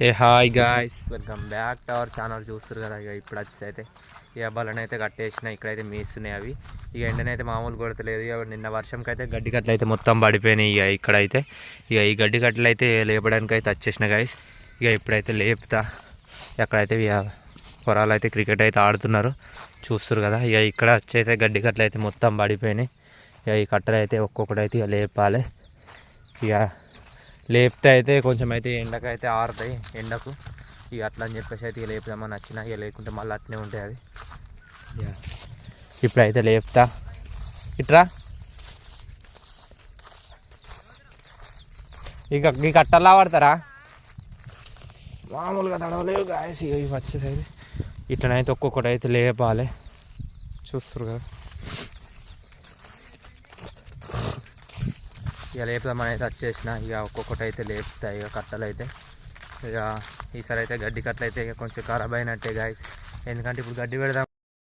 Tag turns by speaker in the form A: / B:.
A: A hi guys, welcome back to our channel. చూస్తారు కదా ఇక ఇప్పుడు వచ్చి అయితే ఇక బలనైతే కట్టేసిన. ఇక్కడైతే మేస్తున్నాయి అవి. ఇక ఎండనైతే మామూలు కొడతలేదు. ఇక నిన్న వర్షంకి అయితే గడ్డి కట్టలు అయితే మొత్తం పడిపోయినాయి. ఇక ఇక్కడైతే ఇక ఈ గడ్డి కట్టలు అయితే లేపడానికి అయితే వచ్చేసిన గాయస్. ఇక ఇప్పుడైతే లేపుతా. ఎక్కడైతే ఇక పొరాలు అయితే క్రికెట్ అయితే ఆడుతున్నారు చూస్తారు కదా. ఇక ఇక్కడ వచ్చి అయితే గడ్డి కట్టలు అయితే మొత్తం పడిపోయినాయి. ఇక ఈ కట్టలు అయితే ఒక్కొక్కటైతే ఇక లేపాలి. ఇక లేపితే అయితే కొంచెం అయితే ఎండకైతే ఆరుతాయి ఎండకు. ఇక అట్లా అని చెప్పేసి అయితే ఇక లేపుదామని వచ్చిన. ఇక లేకుంటే మళ్ళీ అట్నే ఉంటాయి అవి. ఇక ఇప్పుడైతే లేపుతా. ఇట్రా ఇక ఈ కట్టల్లా పడతారా మామూలుగా తడవలేవు గాయస్. ఇవి వచ్చేసైతే ఇట్లనైతే ఒక్కొక్కటి అయితే లేపాలి చూస్తారు కదా. ఇక లేపుదామని అయితే వచ్చేసిన. ఇక ఒక్కొక్కటి అయితే లేపుతాయి ఇక కట్టలు అయితే. ఇక ఈసారి అయితే గడ్డి కట్టలు అయితే ఇక కొంచెం ఖరాబ్ అయినట్టే గాయస్. ఎందుకంటే ఇప్పుడు గడ్డి